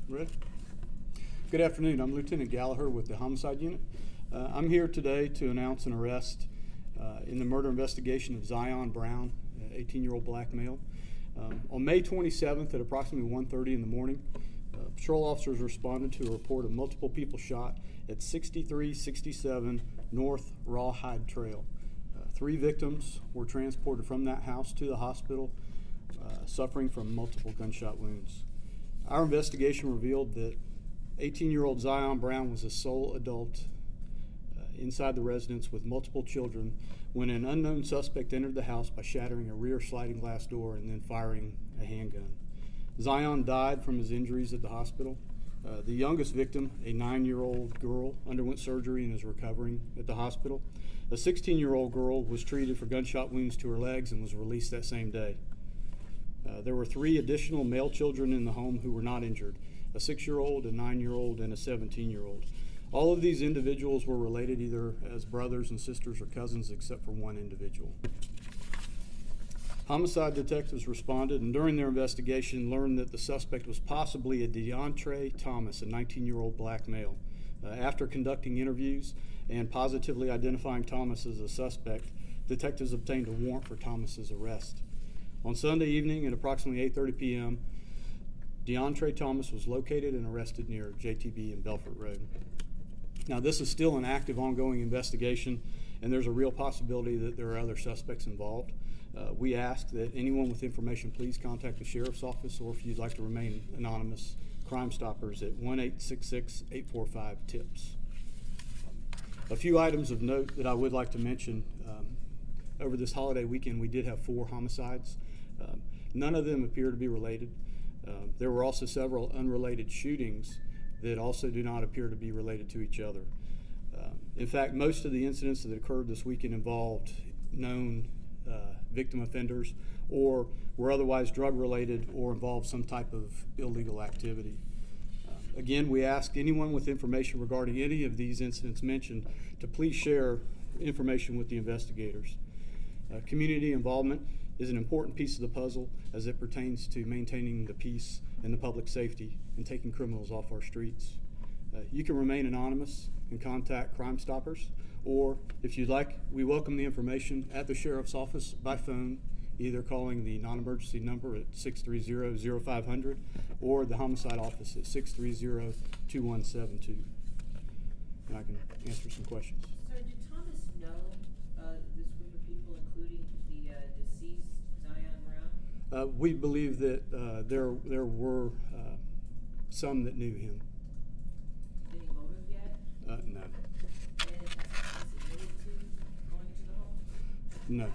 Ready? Good afternoon. I'm Lieutenant Gallagher with the Homicide Unit. I'm here today to announce an arrest in the murder investigation of Zion Brown, an 18-year-old black male. On May 27th at approximately 1:30 in the morning, patrol officers responded to a report of multiple people shot at 6367 North Rawhide Trail. 3 victims were transported from that house to the hospital, suffering from multiple gunshot wounds. Our investigation revealed that 18-year-old Zion Brown was a sole adult inside the residence with multiple children when an unknown suspect entered the house by shattering a rear sliding glass door and then firing a handgun. Zion died from his injuries at the hospital. The youngest victim, a 9-year-old girl, underwent surgery and is recovering at the hospital. A 16-year-old girl was treated for gunshot wounds to her legs and was released that same day. There were 3 additional male children in the home who were not injured, a 6-year-old, a 9-year-old, and a 17-year-old. All of these individuals were related either as brothers and sisters or cousins except for one individual. Homicide detectives responded and during their investigation learned that the suspect was possibly a DeAndre Thomas, a 19-year-old black male. After conducting interviews and positively identifying Thomas as a suspect, detectives obtained a warrant for Thomas's arrest. On Sunday evening at approximately 8:30 p.m., DeAndre Thomas was located and arrested near JTB and Belfort Road. Now, this is still an active, ongoing investigation, and there's a real possibility that there are other suspects involved. We ask that anyone with information please contact the Sheriff's Office, or if you'd like to remain anonymous, Crime Stoppers at 1-866-845-TIPS. A few items of note that I would like to mention. Over this holiday weekend, we did have 4 homicides. None of them appear to be related. There were also several unrelated shootings that also do not appear to be related to each other. In fact, most of the incidents that occurred this weekend involved known victim offenders or were otherwise drug-related or involved some type of illegal activity. Again, we ask anyone with information regarding any of these incidents mentioned to please share information with the investigators. Community involvement is an important piece of the puzzle as it pertains to maintaining the peace and the public safety and taking criminals off our streets. You can remain anonymous and contact Crime Stoppers, or if you'd like, we welcome the information at the Sheriff's Office by phone, either calling the non-emergency number at 630-0500 or the Homicide Office at 630-2172. And I can answer some questions. Sir, did Thomas know this group of people, including the deceased Zion Brown? We believe that there were some that knew him. Any motive yet? No. And has Thomas admitted to going into the home? No.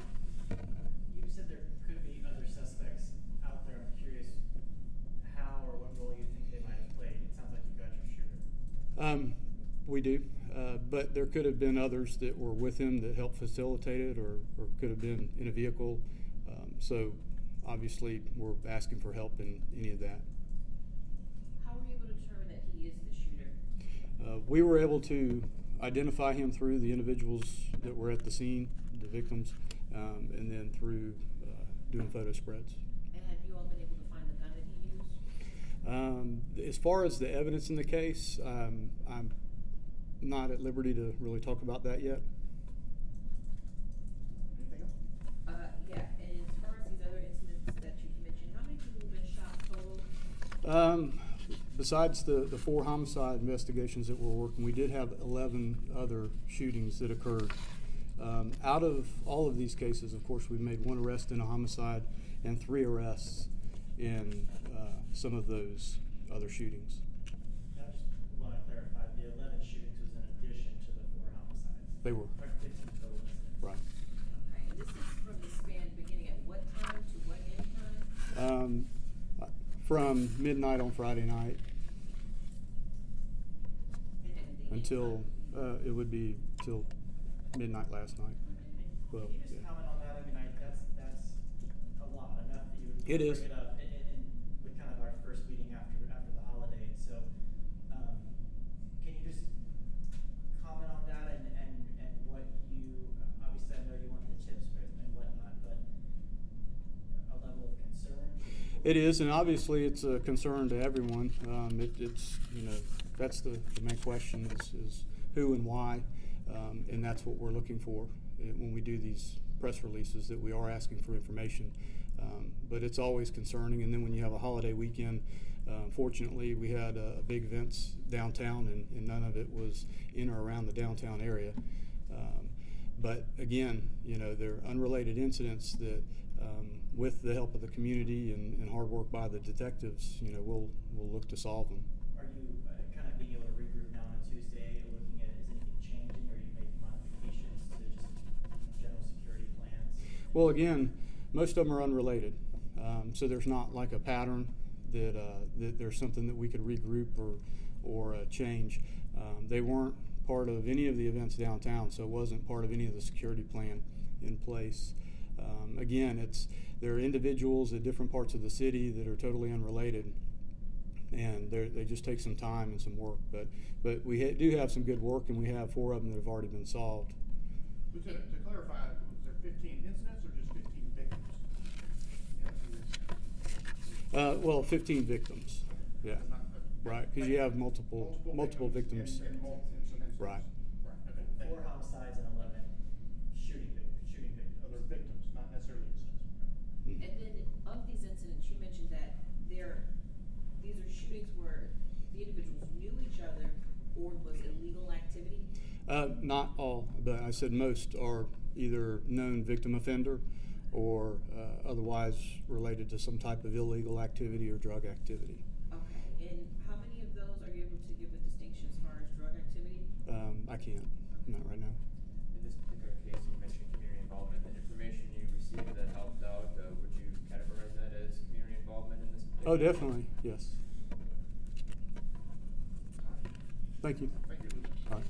You said there could be other suspects out there. I'm curious how or what role you think they might have played. It sounds like you got your shooter. We do, but there could have been others that were with him that helped facilitate it or could have been in a vehicle. So obviously we're asking for help in any of that. How were you able to determine that he is the shooter? We were able to identify him through the individuals that were at the scene, the victims, and then through doing photo spreads. And have you all been able to find the gun that he used? As far as the evidence in the case, I'm not at liberty to really talk about that yet. Anything else? Yeah, and as far as these other incidents that you mentioned, how many people have been shot total? Besides the 4 homicide investigations that we're working, we did have 11 other shootings that occurred. Out of all of these cases, of course, we made 1 arrest in a homicide and 3 arrests in some of those other shootings. I just want to clarify, the 11 shootings was in addition to the 4 homicides. They were. 15 total incidents. Right. Okay, and this is from the span beginning at what time to what any time? From midnight on Friday night until it would be till midnight last night. Well, Can you just comment on that? I mean, that's a lot, enough that you would It is. bring it up in with kind of our first meeting after the holidays. So, can you just comment on that and what you obviously I know you want the tips and whatnot, but a level of concern It is, and obviously it's a concern to everyone. It's, you know, that's the main question is who and why, and that's what we're looking for when we do these press releases, that we are asking for information. But it's always concerning, and then when you have a holiday weekend, fortunately we had big events downtown, and none of it was in or around the downtown area. But again, you know, they're unrelated incidents that, with the help of the community and hard work by the detectives, you know, we'll look to solve them. Are you kind of being able to regroup now on Tuesday, looking at is anything changing, or are you making modifications to just general security plans? Well, again, most of them are unrelated, so there's not like a pattern that there's something that we could regroup or change. They weren't part of any of the events downtown, so it wasn't part of any of the security plan in place. Again, there are individuals at different parts of the city that are totally unrelated, and they just take some time and some work. But we do have some good work, and we have 4 of them that have already been solved. Lieutenant, to clarify, was there 15 incidents or just 15 victims? Well, 15 victims. Yeah. Right, because you have multiple victims. And multiple incidents. Right. Okay. 4 homicides and 11 shooting victims. Other victims, not necessarily incidents. Mhm. And then of these incidents, you mentioned that these are shootings where the individuals knew each other or was illegal activity? Not all, but I said most are either known victim offender or otherwise related to some type of illegal activity or drug activity. Okay, and how many of those are you able to give a distinction as far as drug activity? I can't, not right now. In this particular case, you mentioned community involvement. The information you received that helped out, would you categorize that as community involvement in this particular Oh, definitely, yes. Thank you. Thank you, Lieutenant. All right.